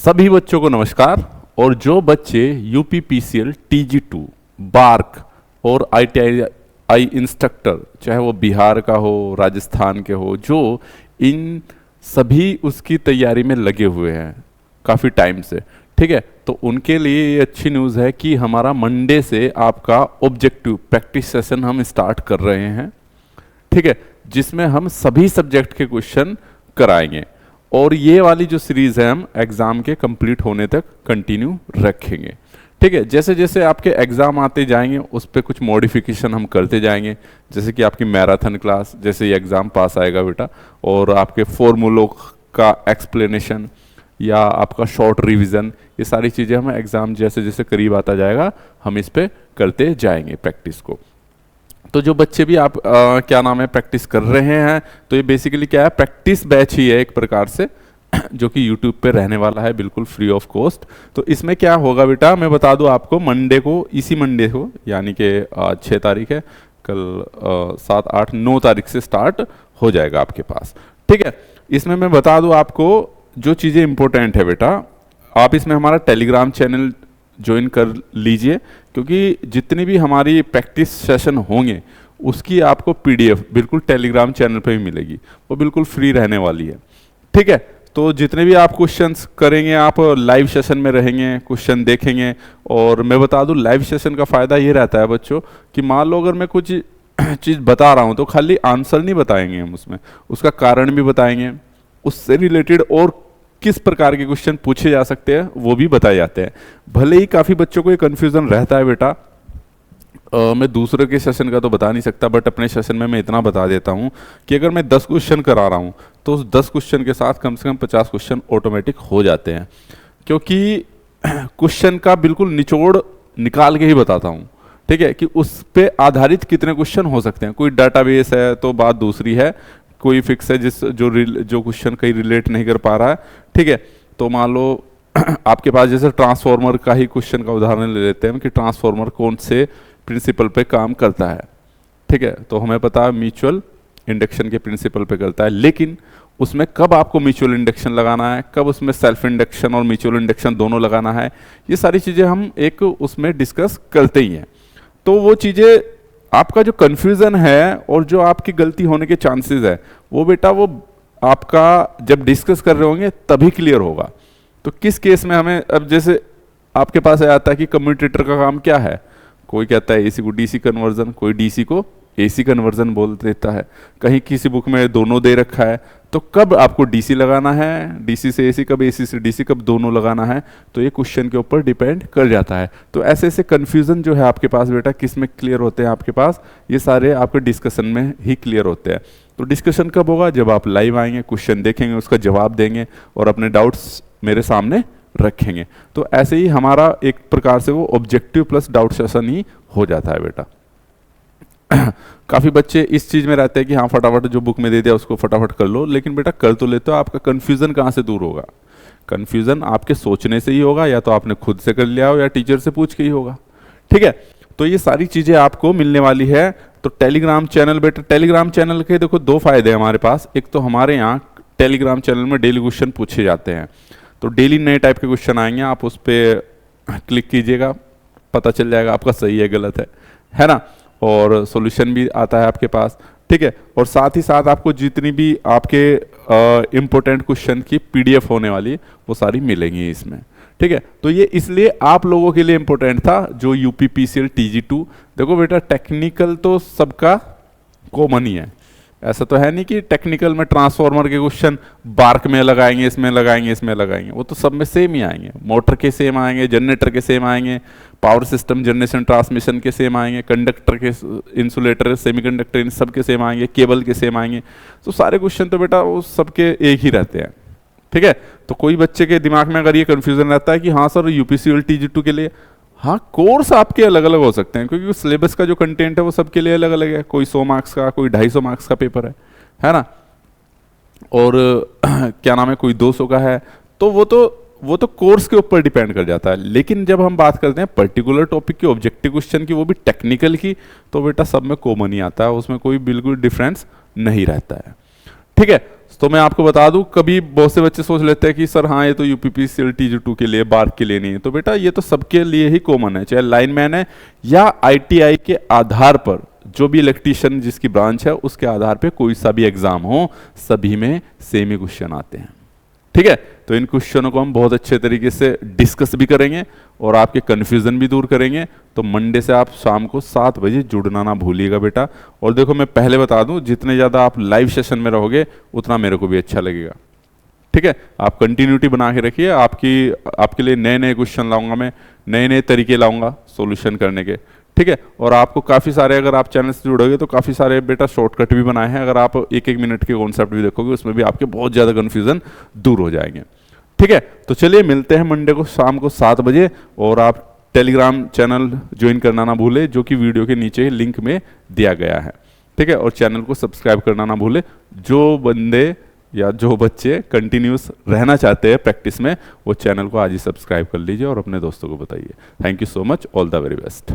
सभी बच्चों को नमस्कार। और जो बच्चे यूपीपीसीएल TG2 बार्क और ITI इंस्ट्रक्टर, चाहे वो बिहार का हो राजस्थान के हो, जो इन सभी उसकी तैयारी में लगे हुए हैं काफ़ी टाइम से, ठीक है, तो उनके लिए ये अच्छी न्यूज़ है कि हमारा मंडे से आपका ऑब्जेक्टिव प्रैक्टिस सेशन हम स्टार्ट कर रहे हैं, ठीक है, जिसमें हम सभी सब्जेक्ट के क्वेश्चन कराएंगे। और ये वाली जो सीरीज है हम एग्जाम के कंप्लीट होने तक कंटिन्यू रखेंगे, ठीक है। जैसे जैसे आपके एग्जाम आते जाएंगे उस पर कुछ मॉडिफिकेशन हम करते जाएंगे, जैसे कि आपकी मैराथन क्लास, जैसे ये एग्जाम पास आएगा बेटा, और आपके फॉर्मूलों का एक्सप्लेनेशन या आपका शॉर्ट रिवीजन, ये सारी चीज़ें हम एग्जाम जैसे जैसे करीब आता जाएगा हम इस पर करते जाएंगे प्रैक्टिस को। तो जो बच्चे भी आप क्या नाम है प्रैक्टिस कर रहे हैं, तो ये बेसिकली क्या है, प्रैक्टिस बैच ही है एक प्रकार से, जो कि यूट्यूब पे रहने वाला है बिल्कुल फ्री ऑफ कॉस्ट। तो इसमें क्या होगा बेटा, मैं बता दूं आपको, मंडे को, इसी मंडे को, यानी कि 6 तारीख है, कल 7, 8, 9 तारीख से स्टार्ट हो जाएगा आपके पास, ठीक है। इसमें मैं बता दूं आपको जो चीज़ें इंपॉर्टेंट है बेटा, आप इसमें हमारा टेलीग्राम चैनल ज्वाइन कर लीजिए, क्योंकि जितनी भी हमारी प्रैक्टिस सेशन होंगे उसकी आपको PDF बिल्कुल टेलीग्राम चैनल पे भी मिलेगी, वो बिल्कुल फ्री रहने वाली है, ठीक है। तो जितने भी आप क्वेश्चंस करेंगे, आप लाइव सेशन में रहेंगे, क्वेश्चन देखेंगे। और मैं बता दूं लाइव सेशन का फ़ायदा ये रहता है बच्चों कि मान लो अगर मैं कुछ चीज़ बता रहा हूँ तो खाली आंसर नहीं बताएंगे हम, उसमें उसका कारण भी बताएंगे, उससे रिलेटेड और किस प्रकार के क्वेश्चन पूछे जा सकते हैं वो भी बताए जाते हैं। भले ही काफ़ी बच्चों को ये कन्फ्यूज़न रहता है बेटा, मैं दूसरे के सेशन का तो बता नहीं सकता, बट अपने सेशन में मैं इतना बता देता हूँ कि अगर मैं 10 क्वेश्चन करा रहा हूँ तो उस 10 क्वेश्चन के साथ कम से कम 50 क्वेश्चन ऑटोमेटिक हो जाते हैं, क्योंकि क्वेश्चन का बिल्कुल निचोड़ निकाल के ही बताता हूँ, ठीक है, कि उस पे आधारित कितने क्वेश्चन हो सकते हैं। कोई डाटाबेस है तो बात दूसरी है, कोई फिक्स है जो क्वेश्चन कहीं रिलेट नहीं कर पा रहा है, ठीक है। तो मान लो आपके पास जैसे ट्रांसफॉर्मर का ही क्वेश्चन का उदाहरण ले लेते हैं कि ट्रांसफॉर्मर कौन से प्रिंसिपल पे काम करता है, ठीक है। तो हमें पता है म्यूचुअल इंडक्शन के प्रिंसिपल पे करता है, लेकिन उसमें कब आपको म्यूचुअल इंडक्शन लगाना है, कब उसमें सेल्फ इंडक्शन और म्यूचुअल इंडक्शन दोनों लगाना है, ये सारी चीज़ें हम एक उसमें डिस्कस करते ही हैं। तो वो चीज़ें आपका जो कन्फ्यूज़न है और जो आपकी गलती होने के चांसेस है वो बेटा वो आपका जब डिस्कस कर रहे होंगे तभी क्लियर होगा। तो किस केस में हमें, अब जैसे आपके पास आता है कि कम्यूटेटर का काम क्या है, कोई कहता है AC को DC कन्वर्जन, कोई DC को AC कन्वर्जन बोल देता है, कहीं किसी बुक में दोनों दे रखा है। तो कब आपको DC लगाना है, DC से AC, कब AC से DC, कब दोनों लगाना है, तो ये क्वेश्चन के ऊपर डिपेंड कर जाता है। तो ऐसे ऐसे कन्फ्यूज़न जो है आपके पास बेटा किस में क्लियर होते हैं आपके पास, ये सारे आपके डिस्कशन में ही क्लियर होते हैं। तो डिस्कशन कब होगा, जब आप लाइव आएंगे, क्वेश्चन देखेंगे, उसका जवाब देंगे और अपने डाउट्स मेरे सामने रखेंगे। तो ऐसे ही हमारा एक प्रकार से वो ऑब्जेक्टिव प्लस डाउट सेशन ही हो जाता है बेटा। काफ़ी बच्चे इस चीज़ में रहते हैं कि हाँ फटाफट जो बुक में दे दिया उसको फटाफट कर लो, लेकिन बेटा कर तो लेते हो, आपका कन्फ्यूज़न कहाँ से दूर होगा? कन्फ्यूज़न आपके सोचने से ही होगा, या तो आपने खुद से कर लिया हो या टीचर से पूछ के ही होगा, ठीक है। तो ये सारी चीज़ें आपको मिलने वाली है। तो टेलीग्राम चैनल बेटा, टेलीग्राम चैनल के देखो 2 फायदे हैं हमारे पास। एक तो हमारे यहाँ टेलीग्राम चैनल में डेली क्वेश्चन पूछे जाते हैं, तो डेली नए टाइप के क्वेश्चन आएंगे, आप उस पर क्लिक कीजिएगा, पता चल जाएगा आपका सही है गलत है ना, और सॉल्यूशन भी आता है आपके पास, ठीक है। और साथ ही साथ आपको जितनी भी आपके इम्पोर्टेंट क्वेश्चन की PDF होने वाली है वो सारी मिलेंगी इसमें, ठीक है। तो ये इसलिए आप लोगों के लिए इम्पोर्टेंट था जो UPPCL TG2। देखो बेटा टेक्निकल तो सबका कॉमन ही है, ऐसा तो है नहीं कि टेक्निकल में ट्रांसफॉर्मर के क्वेश्चन बार्क में लगाएंगे, इसमें लगाएंगे, इसमें लगाएंगे, वो तो सब में सेम ही आएंगे। मोटर के सेम आएंगे, जनरेटर के सेम आएंगे, पावर सिस्टम जनरेशन ट्रांसमिशन के सेम आएंगे, कंडक्टर के, इंसुलेटर, सेमीकंडक्टर, इन सब के सेम आएंगे, केबल के सेम आएंगे। तो सारे क्वेश्चन तो बेटा वो सबके एक ही रहते हैं, ठीक है। तो कोई बच्चे के दिमाग में अगर ये कन्फ्यूजन रहता है कि हाँ सर UPCL TG2 के लिए, हाँ कोर्स आपके अलग अलग हो सकते हैं, क्योंकि सिलेबस का जो कंटेंट है वो सबके लिए अलग अलग है। कोई 100 मार्क्स का, कोई 250 मार्क्स का पेपर है ना, और क्या नाम है, कोई 200 का है। तो वो तो कोर्स के ऊपर डिपेंड कर जाता है। लेकिन जब हम बात करते हैं पर्टिकुलर टॉपिक के ऑब्जेक्टिव क्वेश्चन की, वो भी टेक्निकल की, तो बेटा सब में कॉमन ही आता है, उसमें कोई बिल्कुल डिफरेंस नहीं रहता है, ठीक है। तो मैं आपको बता दूं, कभी बहुत से बच्चे सोच लेते हैं कि सर हाँ ये तो यूपीपीसीएल टीजी2 के लिए, बार्क के लिए नहीं है। तो बेटा ये तो सबके लिए ही कॉमन है, चाहे लाइनमैन है या आईटीआई के आधार पर जो भी इलेक्ट्रीशियन जिसकी ब्रांच है उसके आधार पे कोई सा भी एग्जाम हो, सभी में सेम ही क्वेश्चन आते हैं। ठीक है, तो इन क्वेश्चनों को हम बहुत अच्छे तरीके से डिस्कस भी करेंगे और आपके कंफ्यूजन भी दूर करेंगे। तो मंडे से आप शाम को 7 बजे जुड़ना ना भूलिएगा बेटा। और देखो मैं पहले बता दूं, जितने ज़्यादा आप लाइव सेशन में रहोगे उतना मेरे को भी अच्छा लगेगा। ठीक है, आप कंटिन्यूटी बना के रखिए, आपके लिए नए नए क्वेश्चन लाऊंगा मैं, नए नए तरीके लाऊंगा सॉल्यूशन करने के। ठीक है, और आपको काफ़ी सारे, अगर आप चैनल से जुड़ोगे तो काफ़ी सारे बेटा शॉर्टकट भी बनाए हैं। अगर आप एक एक मिनट के कॉन्सेप्ट भी देखोगे उसमें भी आपके बहुत ज़्यादा कन्फ्यूज़न दूर हो जाएंगे। ठीक है, तो चलिए मिलते हैं मंडे को शाम को 7 बजे। और आप टेलीग्राम चैनल ज्वाइन करना ना भूले, जो कि वीडियो के नीचे लिंक में दिया गया है। ठीक है, और चैनल को सब्सक्राइब करना ना भूले। जो बंदे या जो बच्चे कंटिन्यूस रहना चाहते हैं प्रैक्टिस में, वो चैनल को आज ही सब्सक्राइब कर लीजिए और अपने दोस्तों को बताइए। Thank you so much, all the very best.